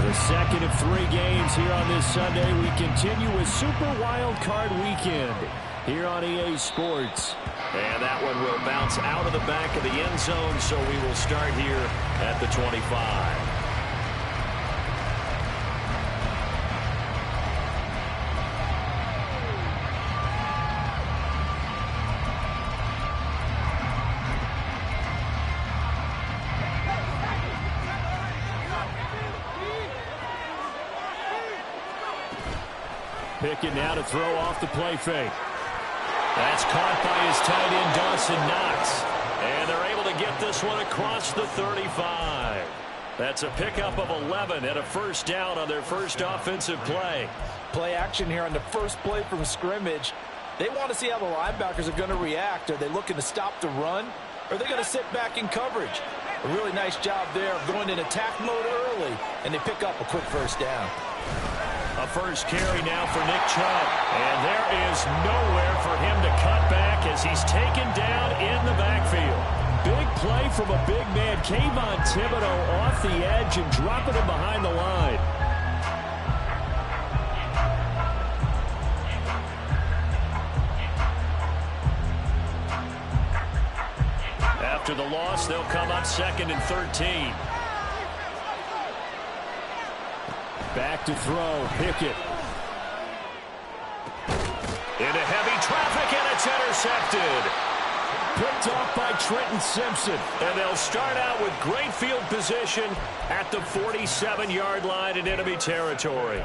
The second of 3 games here on this Sunday. We continue with Super Wildcard Weekend here on EA Sports. And that one will bounce out of the back of the end zone, so we will start here at the 25. Pickett now to throw off the play fake. That's caught by his tight end, Dawson Knox. And they're able to get this one across the 35. That's a pickup of 11 and a first down on their first offensive play. Play action here on the first play from scrimmage. They want to see how the linebackers are going to react. Are they looking to stop the run? Or are they going to sit back in coverage? A really nice job there of going in attack mode early, and they pick up a quick first down. A first carry now for Nick Chubb. And there is nowhere for him to cut back as he's taken down in the backfield. Big play from a big man. Kayvon Thibodeau off the edge and dropping him behind the line. After the loss, they'll come up 2nd and 13. Back to throw, Pickett. Into heavy traffic, and it's intercepted. Picked off by Trenton Simpson. And they'll start out with great field position at the 47-yard line in enemy territory.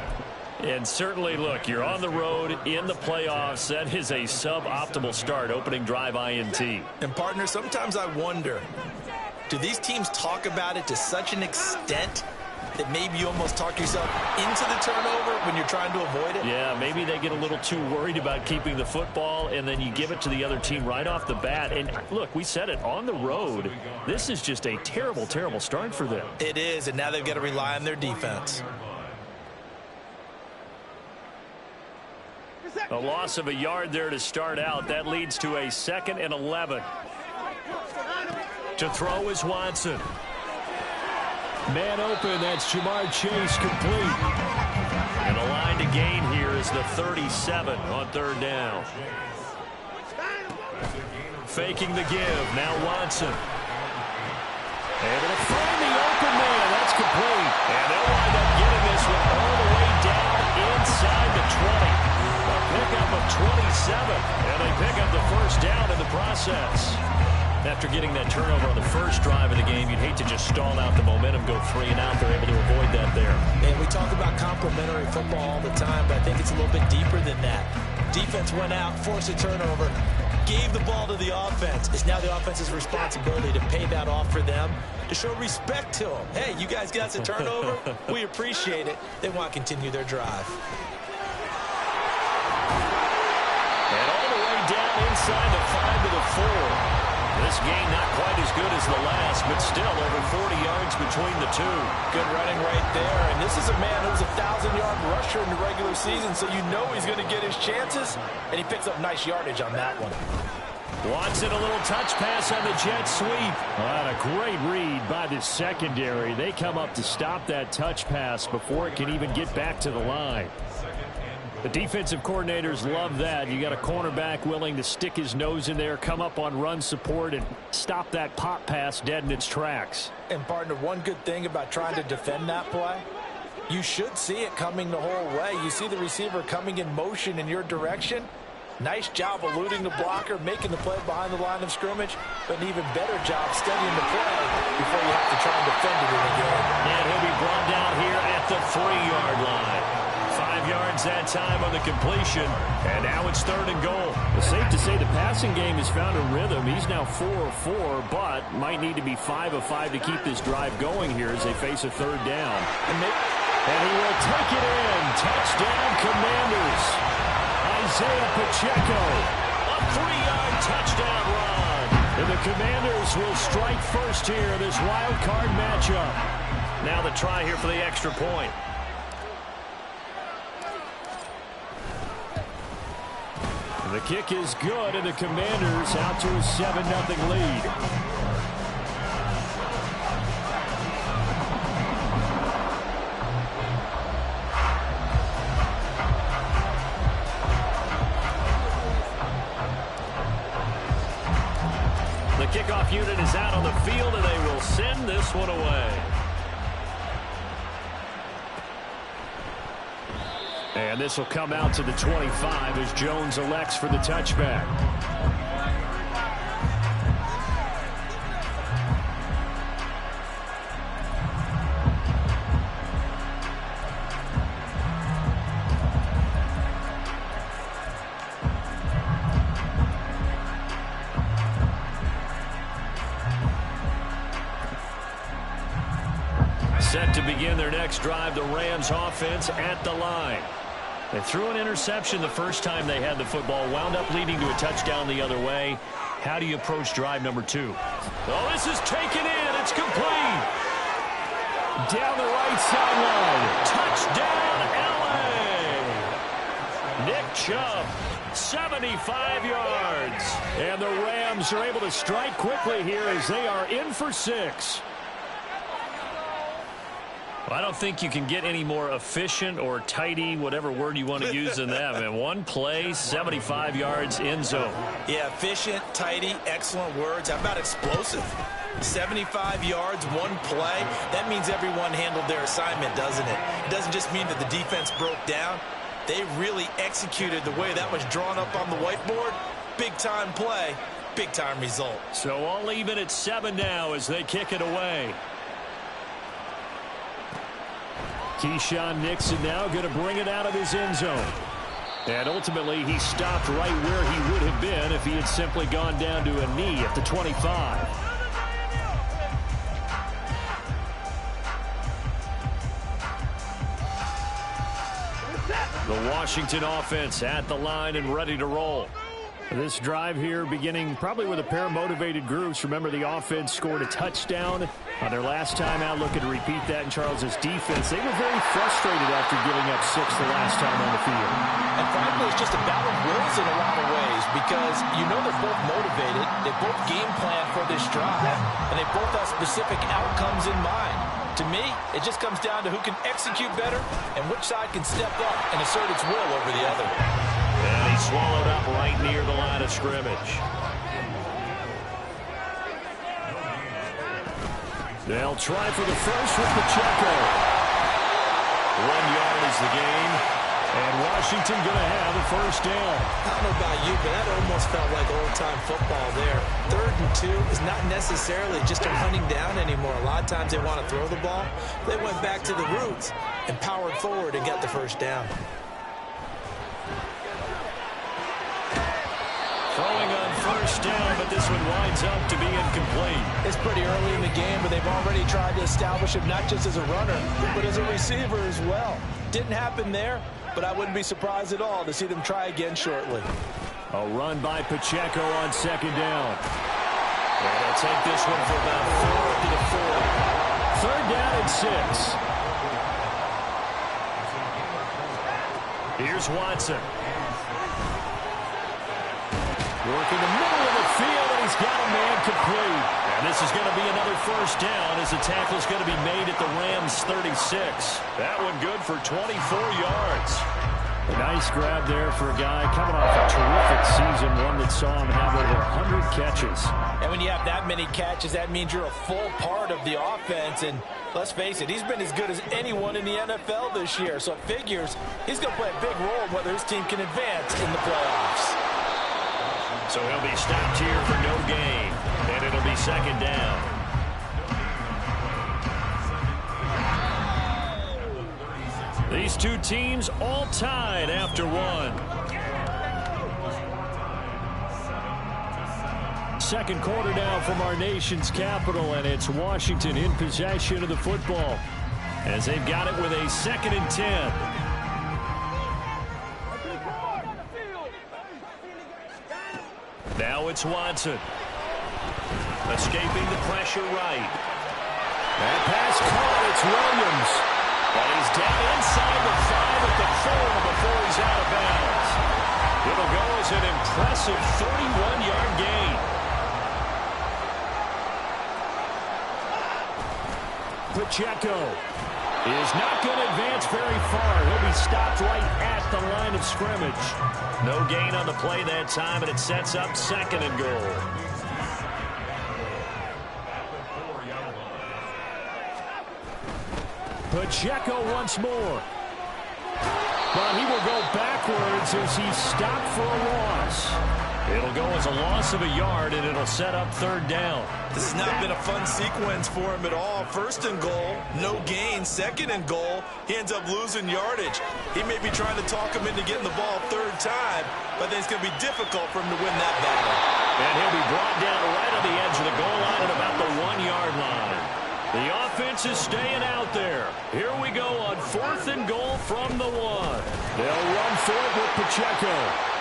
And certainly, look, you're on the road in the playoffs. That is a suboptimal start, opening drive INT. And, partner, sometimes I wonder, do these teams talk about it to such an extent that maybe you almost talk yourself into the turnover when you're trying to avoid it? Yeah, maybe they get a little too worried about keeping the football, and then you give it to the other team right off the bat. And, look, we said it, on the road, this is just a terrible, terrible start for them. It is, and now they've got to rely on their defense. A loss of a yard there to start out. That leads to a 2nd and 11. To throw is Watson. Man open, that's Jamar Chase, complete. And a line to gain here is the 37 on 3rd down. Faking the give, now Watson. Able to find the open man, that's complete. And they'll wind up getting this one all the way down inside the 20. A pickup of 27, and they pick up the first down in the process. After getting that turnover on the first drive of the game, you'd hate to just stall out the momentum, go 3 and out. They're able to avoid that there. And we talk about complementary football all the time, but I think it's a little bit deeper than that. Defense went out, forced a turnover, gave the ball to the offense. It's now the offense's responsibility to pay that off for them, to show respect to them. Hey, you guys got the turnover. We appreciate it. They want to continue their drive. And all the way down inside the 5 to the 4. This game not quite as good as the last, but still over 40 yards between the two. Good running right there. And this is a man who's a 1,000-yard rusher in the regular season, so you know he's going to get his chances, and he picks up nice yardage on that one. Watson, a little touch pass on the jet sweep. What a great read by the secondary. They come up to stop that touch pass before it can even get back to the line. The defensive coordinators love that. You got a cornerback willing to stick his nose in there, come up on run support, and stop that pop pass dead in its tracks. And, partner, one good thing about trying to defend that play, you should see it coming the whole way. You see the receiver coming in motion in your direction. Nice job eluding the blocker, making the play behind the line of scrimmage, but an even better job studying the play before you have to try and defend it in the game. And he'll be brought down here at the 3-yard line. 5 yards that time on the completion, and now it's 3rd and goal. It's safe to say the passing game has found a rhythm. He's now 4 of 4, but might need to be 5 of 5 to keep this drive going here as they face a 3rd down. And he will take it in. Touchdown, Commanders. Isaiah Pacheco, a 3-yard touchdown run. And the Commanders will strike first here, this wild card matchup. Now the try here for the extra point. The kick is good, and the Commanders out to a 7-0 lead. kickoff unit is out on the field, and they will send this one away. And this will come out to the 25 as Jones elects for the touchback. Set to begin their next drive, the Rams offense at the line. They threw an interception the first time they had the football, wound up leading to a touchdown the other way. How do you approach drive number 2? Oh, this is taken in. It's complete. Down the right sideline. Touchdown, L.A. Nick Chubb, 75 yards. And the Rams are able to strike quickly here as they are in for 6. I don't think you can get any more efficient or tidy, whatever word you want to use in that. Man, one play, 75 yards, end zone. Yeah, efficient, tidy, excellent words. How about explosive? 75 yards, one play. That means everyone handled their assignment, doesn't it? It doesn't just mean that the defense broke down. They really executed the way that was drawn up on the whiteboard. Big-time play, big-time result. So all even at 7 now as they kick it away. Keyshawn Nixon now going to bring it out of his end zone. And ultimately, he stopped right where he would have been if he had simply gone down to a knee at the 25. The Washington offense at the line and ready to roll. This drive here beginning probably with a pair of motivated groups. Remember, the offense scored a touchdown on their last time out. Looking to repeat that in Charles's defense. They were very frustrated after giving up 6 the last time on the field. And frankly, it's just a battle of wills in a lot of ways because you know they're both motivated. They both game plan for this drive, and they both have specific outcomes in mind. To me, it just comes down to who can execute better and which side can step up and assert its will over the other. And he swallowed up right near the line of scrimmage. They'll try for the first with Pacheco. 1 yard is the gain. And Washington going to have a first down. I don't know about you, but that almost felt like old-time football there. 3rd and 2 is not necessarily just a hunting down anymore. A lot of times they want to throw the ball. They went back to the roots and powered forward and got the first down. Throwing on first down, but this one winds up to be incomplete. It's pretty early in the game, but they've already tried to establish him not just as a runner, but as a receiver as well. Didn't happen there, but I wouldn't be surprised at all to see them try again shortly. A run by Pacheco on 2nd down. And they'll take this one for about 4 to the 40. 3rd down and 6. Here's Watson. Working the middle of the field, and he's got a man complete. And this is going to be another first down as the tackle is going to be made at the Rams' 36. That one good for 24 yards. A nice grab there for a guy coming off a terrific season, one that saw him have over 100 catches. And when you have that many catches, that means you're a full part of the offense. And let's face it, he's been as good as anyone in the NFL this year. So it figures he's going to play a big role whether his team can advance in the playoffs. So he'll be stopped here for no gain, and it'll be 2nd down. These two teams all tied after 1. 2nd quarter now from our nation's capital, and it's Washington in possession of the football as they've got it with a 2nd and 10. Now it's Watson. Escaping the pressure right. That pass caught. It's Williams. But he's down inside the 5 at the 4 before he's out of bounds. It'll go as an impressive 31-yard gain. Pacheco is not going to advance very far. He'll be stopped right at the line of scrimmage. No gain on the play that time, and it sets up 2nd and goal. Pacheco once more. But he will go backwards as he's stopped for a loss. It'll go as a loss of a yard, and it'll set up third down. This has not been a fun sequence for him at all. First and goal, no gain. Second and goal, he ends up losing yardage. He may be trying to talk him into getting the ball third time, but I think it's going to be difficult for him to win that battle. And he'll be brought down right on the edge of the goal line at about the 1-yard line. The offense is staying out there. Here we go on 4th and goal from the 1. They'll run for it with Pacheco.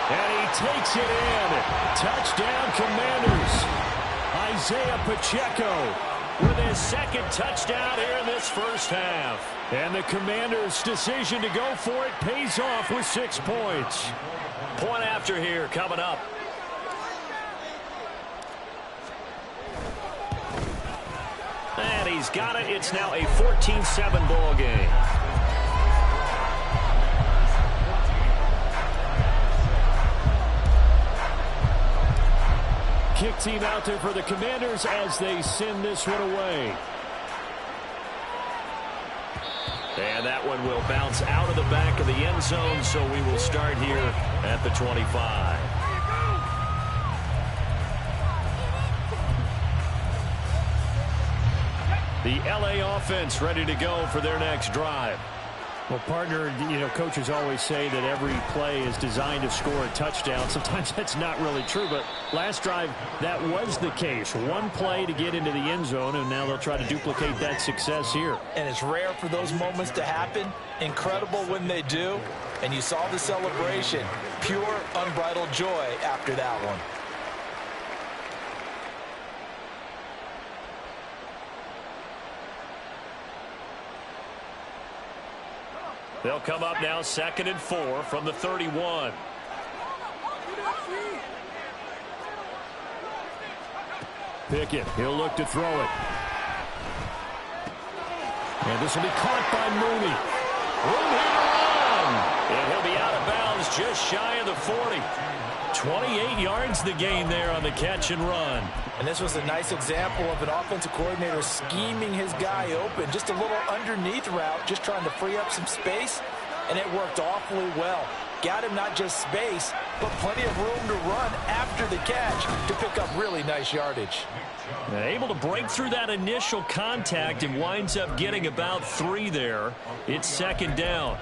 And he takes it in. Touchdown, Commanders. Isaiah Pacheco with his second touchdown here in this first half. And the Commanders' decision to go for it pays off with 6 points. Point after here coming up. And he's got it. It's now a 14-7 ball game. Kick team out there for the Commanders as they send this one away. And that one will bounce out of the back of the end zone, so we will start here at the 25. The LA offense ready to go for their next drive. Well, partner, coaches always say that every play is designed to score a touchdown. Sometimes that's not really true, but last drive, that was the case. One play to get into the end zone, and now they'll try to duplicate that success here. And it's rare for those moments to happen. Incredible when they do. And you saw the celebration. Pure, unbridled joy after that one. They'll come up now 2nd and 4 from the 31. Pickett, he'll look to throw it. And this will be caught by Mooney. Room here to run. And he'll be out of bounds just shy of the 40. 28 yards the gain there on the catch and run. And this was a nice example of an offensive coordinator scheming his guy open. Just a little underneath route, just trying to free up some space, and it worked awfully well. Got him not just space, but plenty of room to run after the catch to pick up really nice yardage. Able to break through that initial contact and winds up getting about 3 there. It's 2nd down.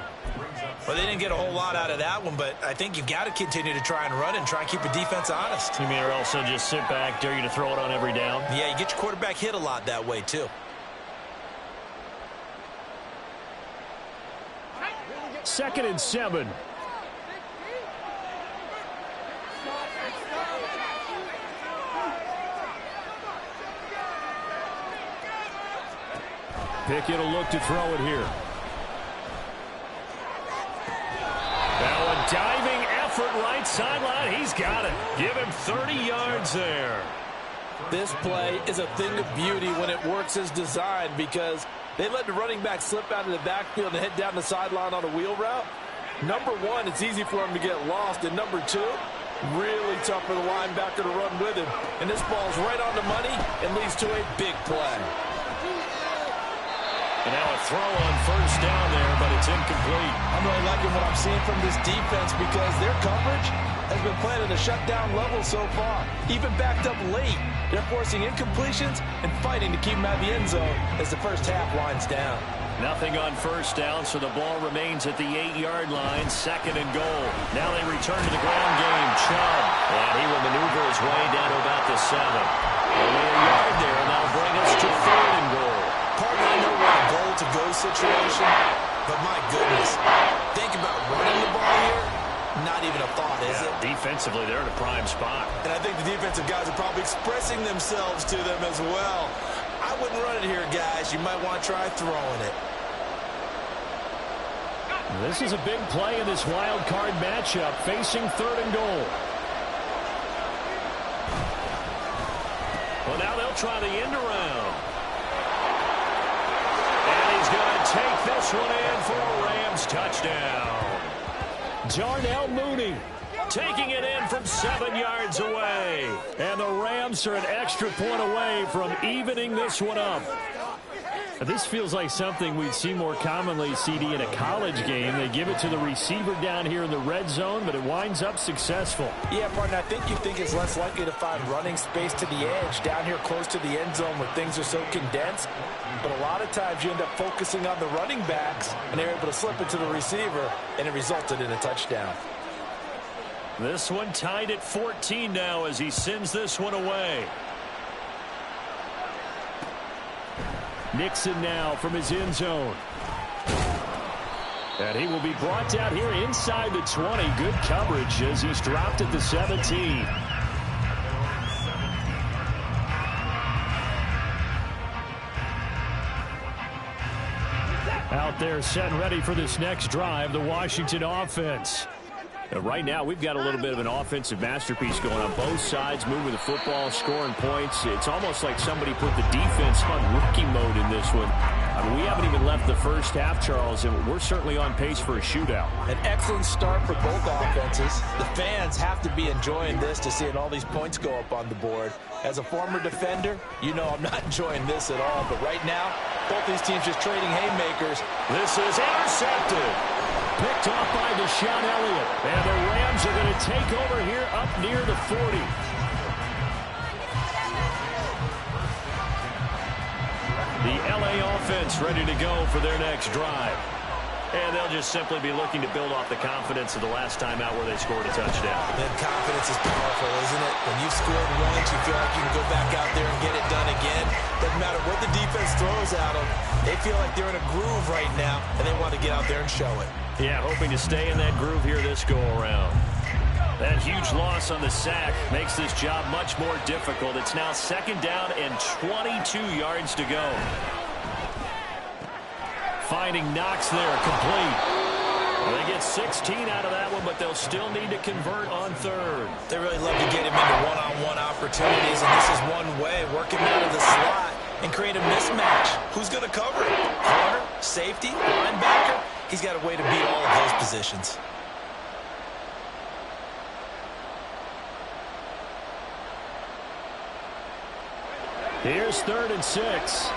Well, they didn't get a whole lot out of that one, but I think you've got to continue to try and run and try and keep the defense honest. You mean, or also just sit back, dare you to throw it on every down? Yeah, you get your quarterback hit a lot that way, too. Second and 7. Pickett will look to throw it here. Now a diving effort right sideline. He's got it. Give him 30 yards there. This play is a thing of beauty when it works as designed because they let the running back slip out of the backfield and head down the sideline on a wheel route. Number one, it's easy for him to get lost. And number two, really tough for the linebacker to run with him. And this ball's right on the money and leads to a big play. And now a throw on 1st down there, but it's incomplete. I'm really liking what I'm seeing from this defense because their coverage has been playing at a shutdown level so far. Even backed up late, they're forcing incompletions and fighting to keep them out of the end zone as the first half winds down. Nothing on 1st down, so the ball remains at the 8-yard line, 2nd and goal. Now they return to the ground game. Chubb, and he will maneuver his way down to about the 7. Only a yard there, and that'll bring us to 3rd and goal. Partner, I know we're in a goal-to-go situation, but my goodness, think about running the ball here. Not even a thought, is it? Defensively, they're in a prime spot. And I think the defensive guys are probably expressing themselves to them as well. I wouldn't run it here, guys. You might want to try throwing it. This is a big play in this wild card matchup, facing 3rd and goal. Well, now they'll try the end around. And he's going to take this one in for a Rams touchdown. Darnell Mooney taking it in from 7 yards away. And the Rams are an extra point away from evening this one up. This feels like something we'd see more commonly, CD, in a college game. They give it to the receiver down here in the red zone, but it winds up successful. Yeah, partner, I think you think it's less likely to find running space to the edge down here close to the end zone where things are so condensed. But a lot of times you end up focusing on the running backs, and they're able to slip it to the receiver, and it resulted in a touchdown. This one tied at 14 now as he sends this one away. Nixon now from his end zone. And he will be brought down here inside the 20. Good coverage as he's dropped at the 17. Out there set and ready for this next drive, the Washington offense. Right now, we've got a little bit of an offensive masterpiece going on both sides, moving the football, scoring points. It's almost like somebody put the defense on rookie mode in this one. I mean, we haven't even left the first half, Charles, and we're certainly on pace for a shootout. An excellent start for both offenses. The fans have to be enjoying this to seeing all these points go up on the board. As a former defender, you know I'm not enjoying this at all. But right now, both these teams just trading haymakers. This is intercepted. Picked off by Deshaun Elliott. And the Rams are going to take over here up near the 40. The LA offense ready to go for their next drive. And they'll just simply be looking to build off the confidence of the last time out where they scored a touchdown. Then confidence is powerful, isn't it? When you've scored once, you feel like you can go back out there and get it done again. Doesn't matter what the defense throws at them. They feel like they're in a groove right now, and they want to get out there and show it. Yeah, hoping to stay in that groove here this go-around. That huge loss on the sack makes this job much more difficult. It's now second down and 22 yards to go. Finding Knox there, complete. Well, they get 16 out of that one, but they'll still need to convert on third. They really love to get him into one-on-one opportunities, and this is one way, work him out of the slot and create a mismatch. Who's going to cover it? Corner, safety, linebacker? He's got a way to beat all of those positions. Here's 3rd and 6.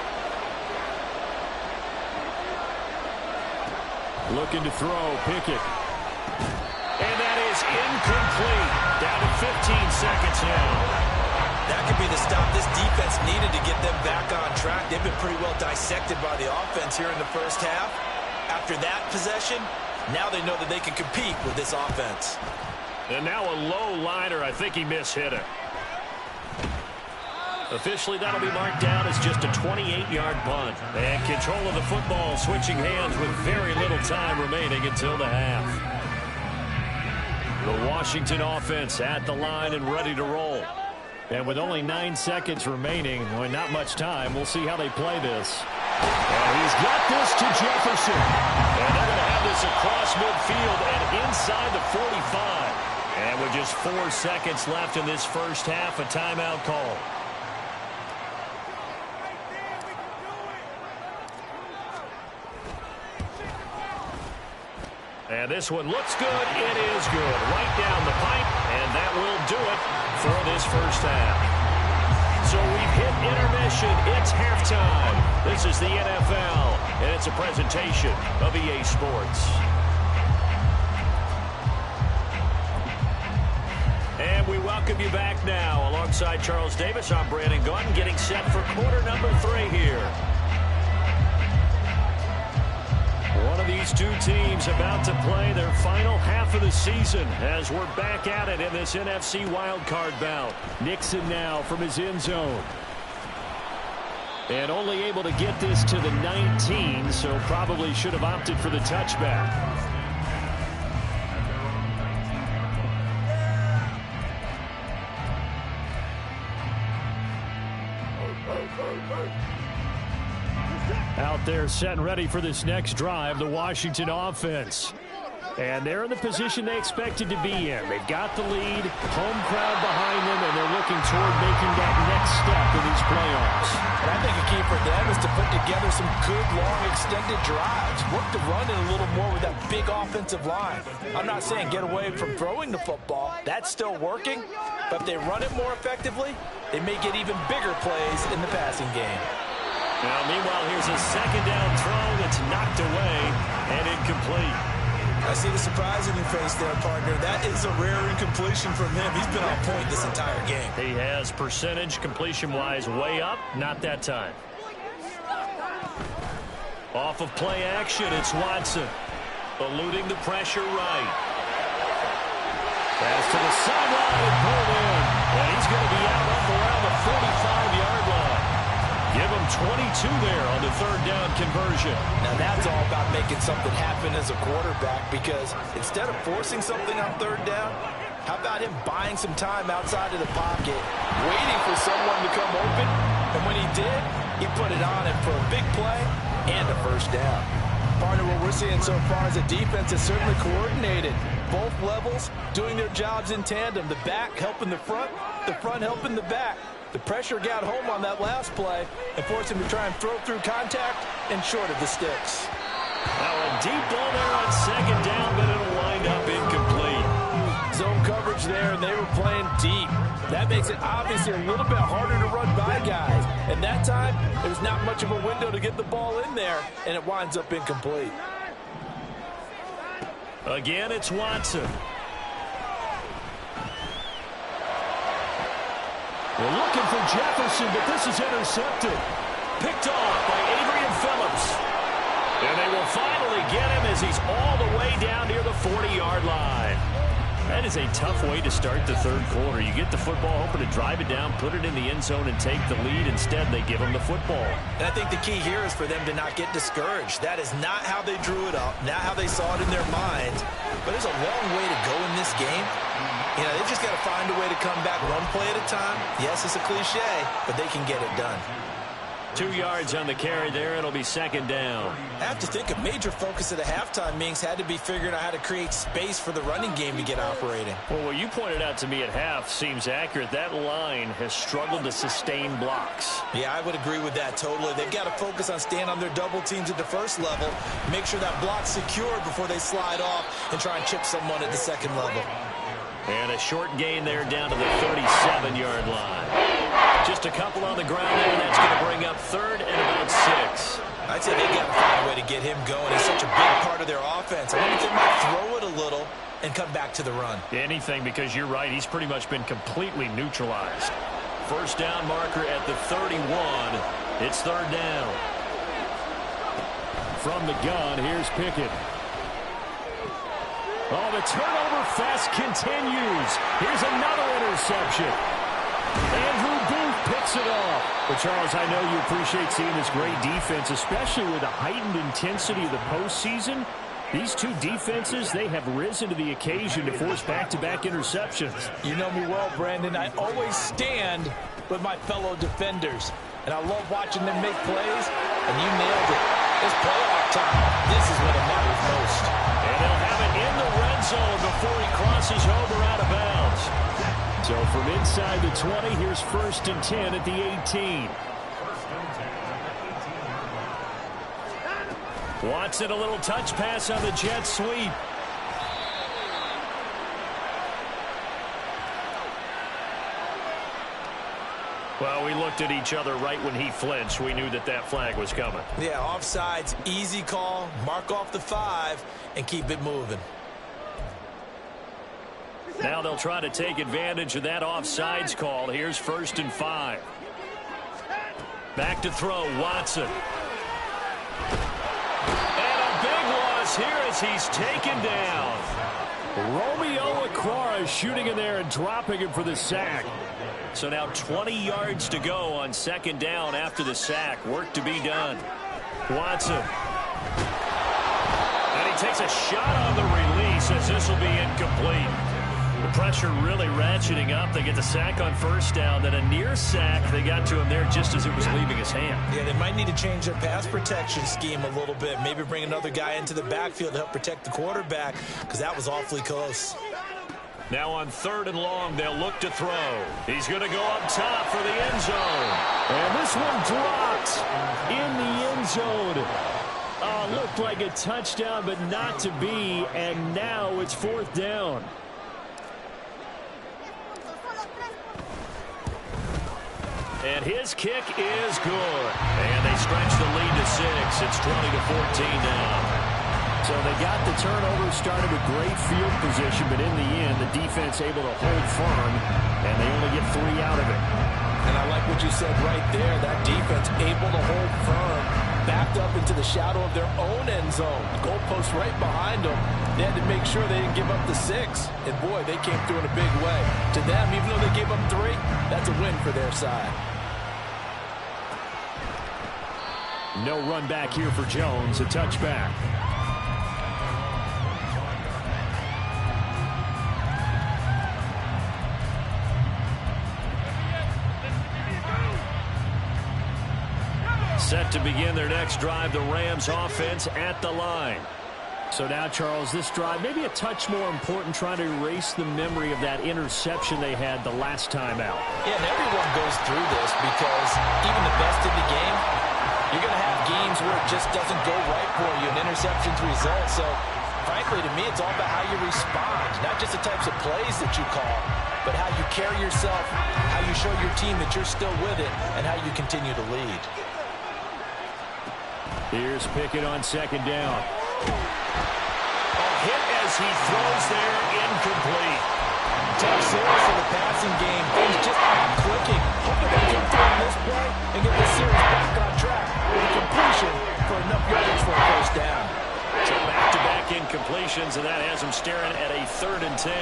Looking to throw, Pickett. And that is incomplete. Down to 15 seconds now. That could be the stop this defense needed to get them back on track. They've been pretty well dissected by the offense here in the first half. After that possession, now they know that they can compete with this offense. And now a low liner. I think he mishit it. Officially, that'll be marked down as just a 28-yard punt. And control of the football switching hands with very little time remaining until the half. The Washington offense at the line and ready to roll. And with only 9 seconds remaining, well, not much time, we'll see how they play this. And he's got this to Jefferson. And they're going to have this across midfield and inside the 45. And with just 4 seconds left in this first half, a timeout call. And this one looks good. It is good. Right down the pipe. And that will do it for this first half. So we've hit intermission. It's halftime. This is the NFL. And it's a presentation of EA Sports. And we welcome you back now. Alongside Charles Davis, I'm Brandon Gunn, getting set for quarter number 3 here. One of these two teams about to play their final half of the season as we're back at it in this NFC Wildcard bout. Nixon now from his end zone. And only able to get this to the 19, so probably should have opted for the touchback. Out there set and ready for this next drive, the Washington offense. And they're in the position they expected to be in. They've got the lead, home crowd behind them, and they're looking toward making that next step in these playoffs. And I think a key for them is to put together some good, long, extended drives. Work the run in a little more with that big offensive line. I'm not saying get away from throwing the football. That's still working. But if they run it more effectively, they may get even bigger plays in the passing game. Now, meanwhile, here's a second down throw that's knocked away and incomplete. I see the surprise in your face there, partner. That is a rare incompletion from him. He's been on point this entire game. He has percentage completion-wise way up. Not that time. Off of play action, it's Watson. Eluding the pressure right. Pass to the sideline and pulled in. And he's going to be out up around the 45-yard line. Give him 22 there on the third down conversion. Now that's all about making something happen as a quarterback, because instead of forcing something on third down, how about him buying some time outside of the pocket, waiting for someone to come open, and when he did, he put it on him for a big play and a first down. Partner, what we're seeing so far is the defense is certainly coordinated. Both levels doing their jobs in tandem. The back helping the front helping the back. The pressure got home on that last play and forced him to try and throw through contact and short of the sticks. Now a deep ball there on second down, but it'll wind up incomplete. Zone coverage there, and they were playing deep. That makes it obviously a little bit harder to run by guys. And that time, there was not much of a window to get the ball in there, and it winds up incomplete. Again, it's Watson. We're looking for Jefferson, but this is intercepted. Picked off by Phillips. And they will finally get him as he's all the way down near the 40-yard line. That is a tough way to start the third quarter. You get the football, hoping to drive it down, put it in the end zone, and take the lead. Instead, they give him the football. And I think the key here is for them to not get discouraged. That is not how they drew it up, not how they saw it in their minds. But there's a long way to go in this game. You know, they've just got to find a way to come back one play at a time. Yes, it's a cliche, but they can get it done. 2 yards on the carry there. It'll be second down. I have to think a major focus at the halftime means had to be figuring out how to create space for the running game to get operating. Well, what you pointed out to me at half seems accurate. That line has struggled to sustain blocks. Yeah, I would agree with that totally. They've got to focus on staying on their double teams at the first level, make sure that block's secured before they slide off and try and chip someone at the second level. And a short gain there down to the 37-yard line. Just a couple on the ground there, and that's going to bring up third and about 6. I'd say they've got to find a way to get him going. He's such a big part of their offense. I wonder if they might throw it a little and come back to the run. Anything, because you're right. He's pretty much been completely neutralized. First down marker at the 31. It's third down. From the gun, here's Pickett. Oh, the turnover fest continues. Here's another interception. Andrew Booth picks it off. But, Charles, I know you appreciate seeing this great defense, especially with the heightened intensity of the postseason. These two defenses, they have risen to the occasion to force back-to-back interceptions. You know me well, Brandon. I always stand with my fellow defenders. And I love watching them make plays, and you nailed it. It's playoff time. This is what it matters most. And they'll have it in the red zone before he crosses over out of bounds. So from inside the 20, here's first and 10 at the 18. Watson, a little touch pass on the jet sweep. Well, we looked at each other right when he flinched. We knew that that flag was coming. Yeah, offsides, easy call, mark off the 5, and keep it moving. Now they'll try to take advantage of that offsides call. Here's first and 5. Back to throw, Watson. And a big loss here as he's taken down. Romeo Okwara shooting in there and dropping him for the sack. So now 20 yards to go on second down after the sack. Work to be done. Watson. And he takes a shot on the release as this will be incomplete. The pressure really ratcheting up. They get the sack on first down, then a near sack. They got to him there just as it was leaving his hand. Yeah, they might need to change their pass protection scheme a little bit. Maybe bring another guy into the backfield to help protect the quarterback, because that was awfully close. Now on third and long, they'll look to throw. He's going to go up top for the end zone. And this one dropped in the end zone. Looked like a touchdown, but not to be. And now it's fourth down. And his kick is good. And they stretch the lead to 6. It's 20-14 now. So they got the turnover, started with great field position, but in the end, the defense able to hold firm, and they only get 3 out of it. And I like what you said right there. That defense able to hold firm, backed up into the shadow of their own end zone. The goalpost right behind them. They had to make sure they didn't give up the 6. And, boy, they came through in a big way. To them, even though they gave up 3, that's a win for their side. No run back here for Jones, a touchback. Set to begin their next drive, the Rams offense at the line. So now, Charles, this drive maybe a touch more important, trying to erase the memory of that interception they had the last time out. Yeah, and everyone goes through this because even the best in the game, you're going to have games where it just doesn't go right for you, and interceptions result. So, frankly, to me, it's all about how you respond, not just the types of plays that you call, but how you carry yourself, how you show your team that you're still with it, and how you continue to lead. Here's Pickett on second down. A hit as he throws there, incomplete. Tough series for the passing game. Things just aren't clicking. Hoping they can throw this play and get the series back on track with a completion for enough yardage for a first down. So back-to-back incompletions, and that has him staring at a 3rd and 10.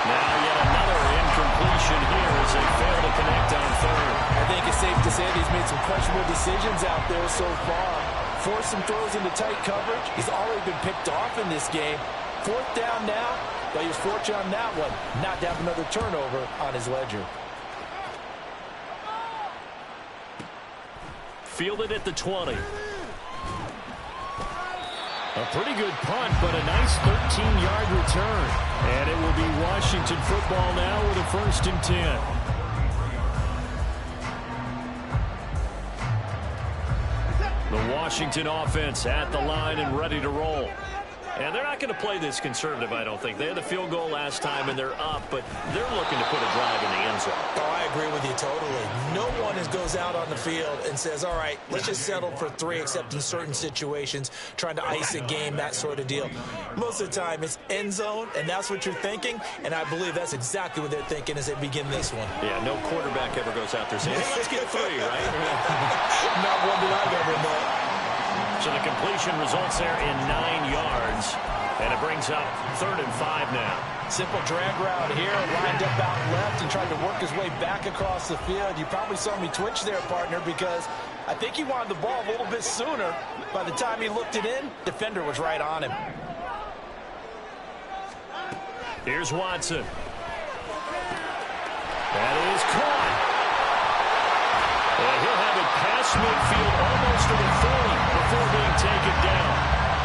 Now yet another incompletion here as they fail to connect on 3rd. I think it's safe to say that he's made some questionable decisions out there so far. Forced some throws into tight coverage. He's already been picked off in this game. 4th down now, but he was fortunate on that one not to have another turnover on his ledger. Fielded at the 20. A pretty good punt, but a nice 13-yard return. And it will be Washington football now with a 1st and 10. The Washington offense at the line and ready to roll. And they're not going to play this conservative, I don't think. They had the field goal last time, and they're up, but they're looking to put a drive in the end zone. Oh, I agree with you totally. No one goes out on the field and says, all right, let's just settle for 3, except in certain situations, trying to ice a game, that sort of deal. Most of the time, it's end zone, and that's what you're thinking, and I believe that's exactly what they're thinking as they begin this one. Yeah, no quarterback ever goes out there saying, hey, let's get 3, right? Not one that I've ever met. So the completion results there in 9 yards, and it brings up 3rd and 5 now. Simple drag route here, lined up out left and tried to work his way back across the field. You probably saw me twitch there, partner, because I think he wanted the ball a little bit sooner. By the time he looked it in, defender was right on him. Here's Watson. That is caught. And he'll have it past midfield almost to the 40 before being taken down.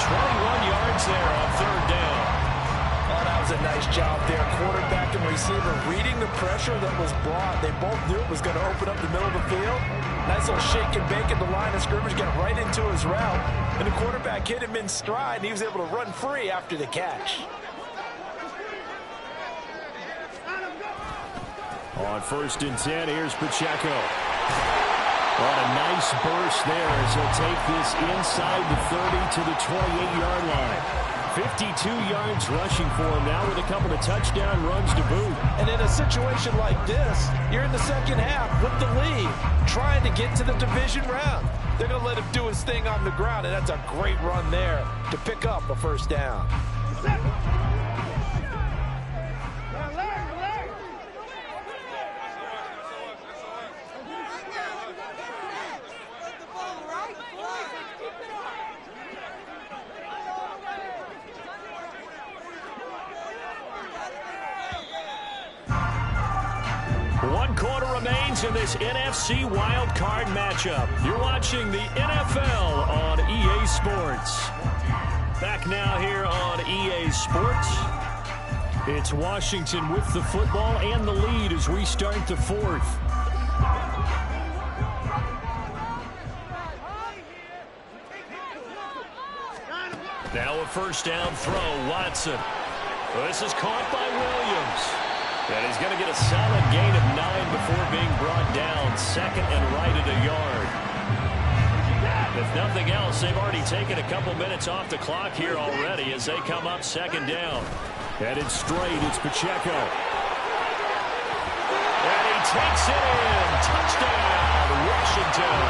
21 yards there on 3rd down. Oh, that was a nice job there. Quarterback and receiver reading the pressure that was brought. They both knew it was going to open up the middle of the field. Nice little shake and bake at the line of scrimmage, get right into his route. And the quarterback hit him in stride, and he was able to run free after the catch. On 1st and 10, here's Pacheco. What a nice burst there as he'll take this inside the 30 to the 28-yard line. 52 yards rushing for him now with a couple of touchdown runs to boot. And in a situation like this, you're in the second half with the lead, trying to get to the division round. They're going to let him do his thing on the ground, and that's a great run there to pick up a 1st down. In this NFC Wildcard matchup. You're watching the NFL on EA Sports. Back now here on EA Sports. It's Washington with the football and the lead as we start the 4th. Now a 1st down throw, Watson. This is caught by Williams. And he's going to get a solid gain of 9 before being brought down. Second and right at a yard. If nothing else, they've already taken a couple minutes off the clock here already as they come up second down. Headed straight, it's Pacheco. And he takes it in. Touchdown, Washington.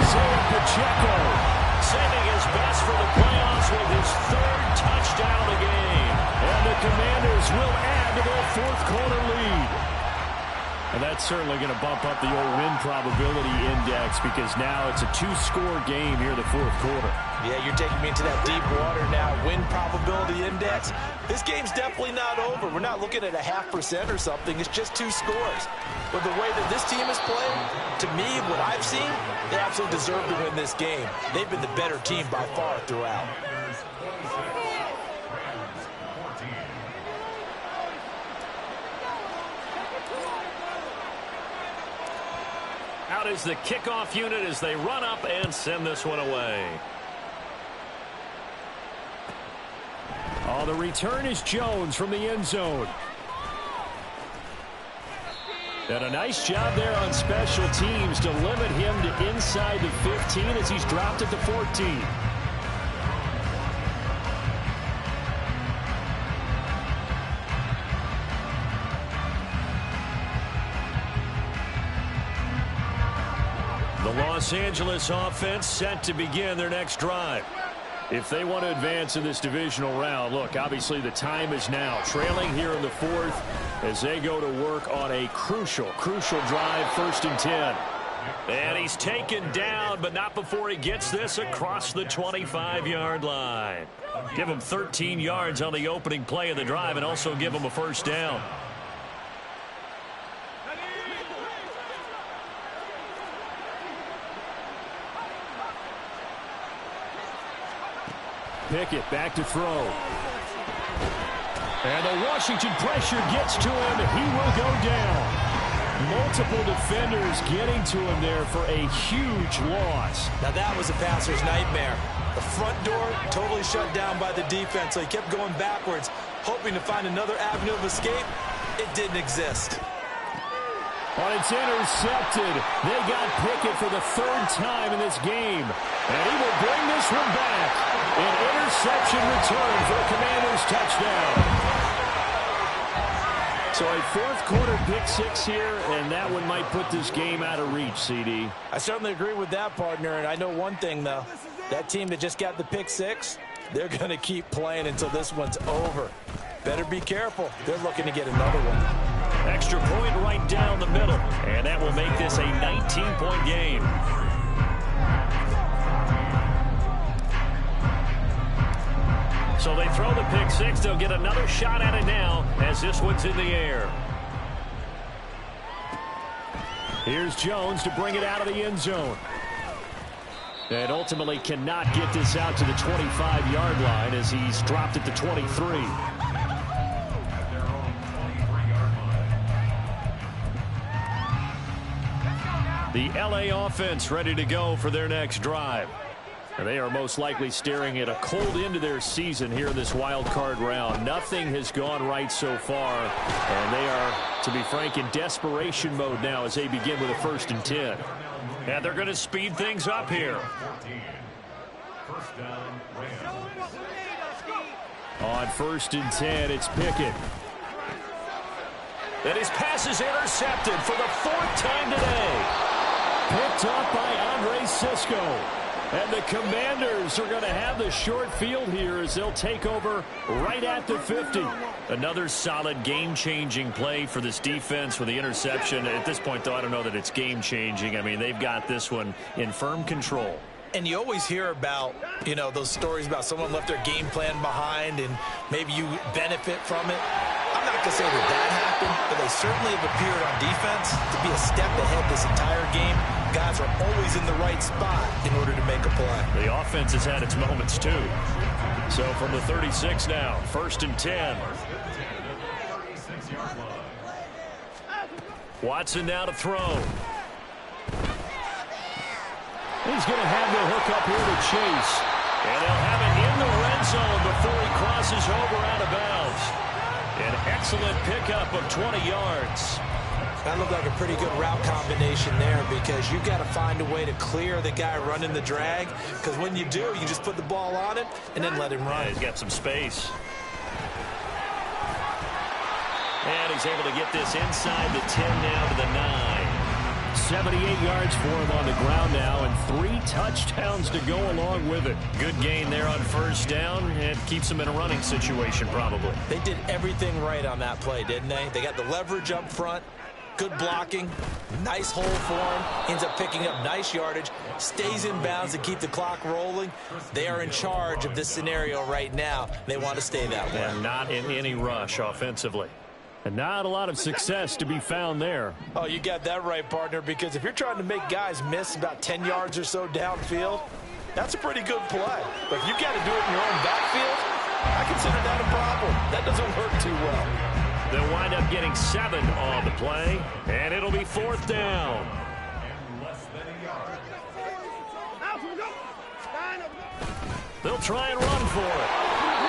Isaiah Pacheco Saving his best for the playoffs with his 3rd touchdown of the game. And the Commanders will add to their 4th quarter lead. And that's certainly going to bump up the old win probability index because now it's a 2-score game here in the 4th quarter. Yeah, you're taking me into that deep water now. Win probability index. This game's definitely not over. We're not looking at a 0.5% or something. It's just 2 scores. But the way that this team is playing, to me, what I've seen, they absolutely deserve to win this game. They've been the better team by far throughout. Out is the kickoff unit as they run up and send this one away. Oh, the return is Jones from the end zone. And a nice job there on special teams to limit him to inside the 15 as he's dropped at the 14. The Los Angeles offense set to begin their next drive. If they want to advance in this divisional round, look, obviously the time is now. Trailing here in the 4th as they go to work on a crucial drive, 1st and 10. And he's taken down, but not before he gets this across the 25-yard line. Give him 13 yards on the opening play of the drive and also give him a 1st down. Pickett back to throw. And the Washington pressure gets to him. He will go down. Multiple defenders getting to him there for a huge loss. Now that was a passer's nightmare. The front door totally shut down by the defense, so he kept going backwards, hoping to find another avenue of escape. It didn't exist. But it's intercepted. They got Pickett for the 3rd time in this game. And he will bring this one back. An interception return for the Commanders' touchdown. So a 4th quarter pick 6 here, and that one might put this game out of reach, CD. I certainly agree with that, partner. And I know one thing, though. That team that just got the pick 6, they're going to keep playing until this one's over. Better be careful. They're looking to get another one. Extra point right down the middle. And that will make this a 19-point game. So they throw the pick 6. They'll get another shot at it now as this one's in the air. Here's Jones to bring it out of the end zone. And ultimately cannot get this out to the 25-yard line as he's dropped at the 23. The LA offense ready to go for their next drive. And they are most likely staring at a cold end to their season here in this wild card round. Nothing has gone right so far. And they are, to be frank, in desperation mode now as they begin with a 1st and 10. And they're going to speed things up here. On 1st and 10, it's Pickett. And his pass is intercepted for the 4th time today. Picked up by Andre Cisco. And the Commanders are going to have the short field here as they'll take over right at the 50. Another solid game-changing play for this defense with the interception. At this point, though, I don't know that it's game-changing. I mean, they've got this one in firm control. And you always hear about, you know, those stories about someone left their game plan behind and maybe you benefit from it. I'm not going to say that happened, but they certainly have appeared on defense to be a step ahead this entire game. Guys are always in the right spot in order to make a play. The offense has had its moments, too. So from the 36 now, 1st and 10. Watson now to throw. He's going to have the hook up here to Chase. And they'll have it in the red zone before he crosses over out of bounds. An excellent pickup of 20 yards. That looked like a pretty good route combination there because you've got to find a way to clear the guy running the drag, because when you do, you just put the ball on him and then let him run. Yeah, he's got some space. And he's able to get this inside the 10 now to the 9. 78 yards for him on the ground now, and 3 touchdowns to go along with it. Good gain there on first down, and keeps him in a running situation probably. They did everything right on that play, didn't they? They got the leverage up front, good blocking, nice hole for him, ends up picking up nice yardage, stays in bounds to keep the clock rolling. They are in charge of this scenario right now. They want to stay that way. And not in any rush offensively. And not a lot of success to be found there. Oh, you got that right, partner, because if you're trying to make guys miss about 10 yards or so downfield, that's a pretty good play. But if you got to do it in your own backfield, I consider that a problem. That doesn't work too well. They'll wind up getting 7 on the play, and it'll be 4th down. They'll try and run for it.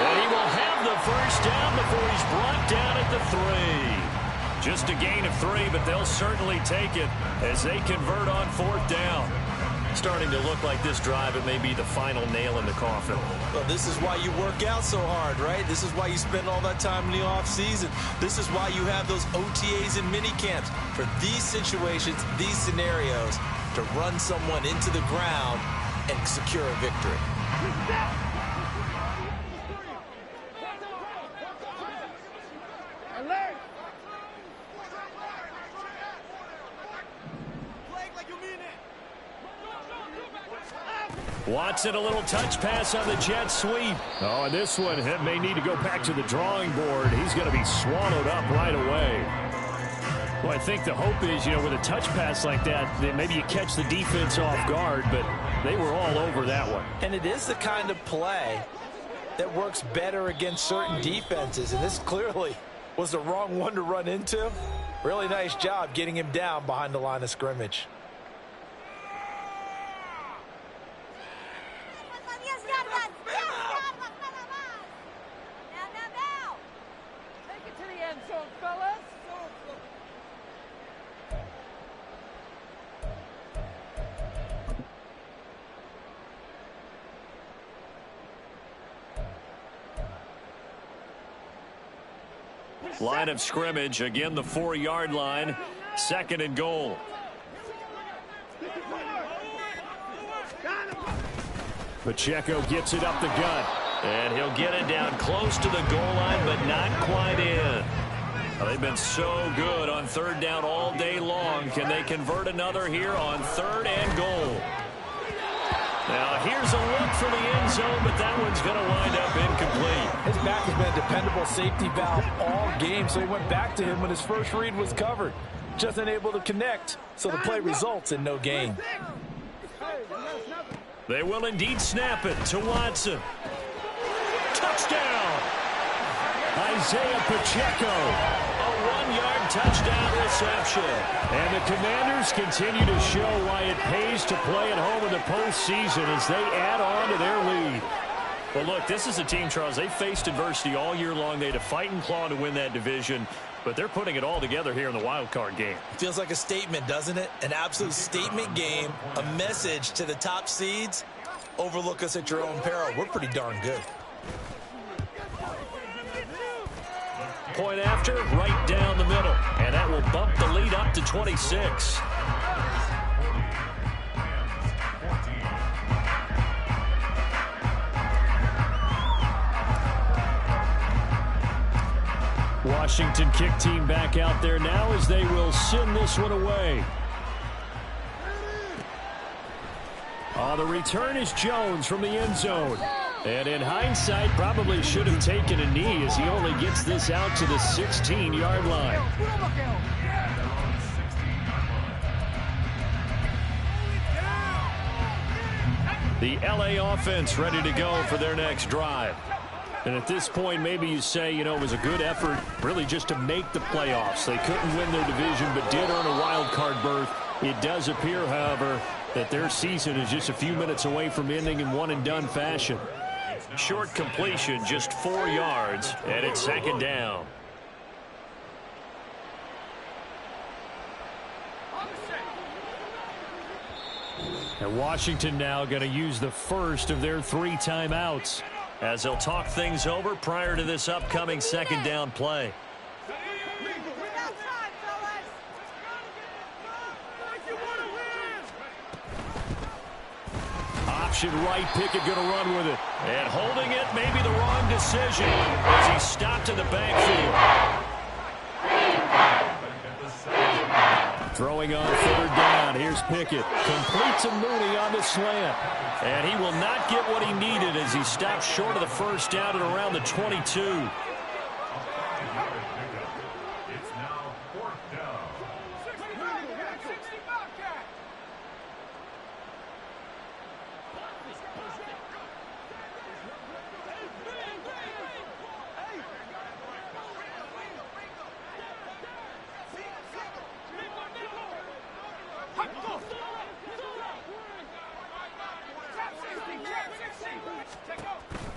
And he will have the first down before he's brought down at the 3. Just a gain of 3, but they'll certainly take it as they convert on 4th down. Starting to look like this drive, it may be the final nail in the coffin. Well, this is why you work out so hard, right? This is why you spend all that time in the offseason. This is why you have those OTAs and mini camps for these situations, these scenarios, to run someone into the ground and secure a victory. Watson, a little touch pass on the jet sweep. Oh, and this one may need to go back to the drawing board. He's going to be swallowed up right away. Well, I think the hope is, with a touch pass like that, that maybe you catch the defense off guard, but they were all over that one. And it is the kind of play that works better against certain defenses, and this clearly was the wrong one to run into. Really nice job getting him down behind the line of scrimmage. Line of scrimmage, again the 4-yard line, 2nd and goal. Pacheco gets it up the gut. And he'll get it down close to the goal line, but not quite in. Well, they've been so good on 3rd down all day long. Can they convert another here on 3rd and goal? Now, here's a look for the end zone, but that one's going to wind up incomplete. His back has been a dependable safety valve all game, so he went back to him when his first read was covered. Just unable to connect, so the play results in no gain. They will indeed snap it to Watson. Touchdown! Isaiah Pacheco. A 1-yard touchdown reception. And the Commanders continue to show why it pays to play at home in the postseason as they add on to their lead. Well, look, this is a team, Charles, they faced adversity all year long. They had to fight and claw to win that division, but they're putting it all together here in the wild card game. Feels like a statement, doesn't it? An absolute statement game, a message to the top seeds. Overlook us at your own peril. We're pretty darn good. Point after, right down the middle. And that will bump the lead up to 26. Washington kick team back out there now as they will send this one away. Oh, the return is Jones from the end zone. And in hindsight, probably should have taken a knee as he only gets this out to the 16-yard line. The LA offense ready to go for their next drive. And at this point, maybe you say, it was a good effort really just to make the playoffs. They couldn't win their division but did earn a wild card berth. It does appear, however, that their season is just a few minutes away from ending in one-and-done fashion. Short completion, just 4 yards, and it's 2nd down. And Washington now going to use the first of their 3 timeouts, as they'll talk things over prior to this upcoming second down play. Option right, Pickett going to run with it. And holding it may be the wrong decision as he stopped in the backfield. Throwing on 3rd down. Here's Pickett. Complete to Mooney on the slant. And he will not get what he needed as he stopped short of the first down at around the 22.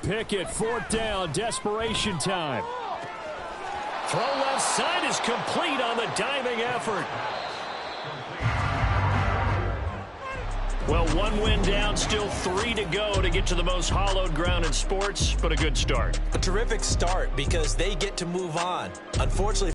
Pickett, 4th down, desperation time. Throw left side is complete on the diving effort. Well, 1 win down, still 3 to go to get to the most hollowed ground in sports, but a good start. A terrific start because they get to move on. Unfortunately,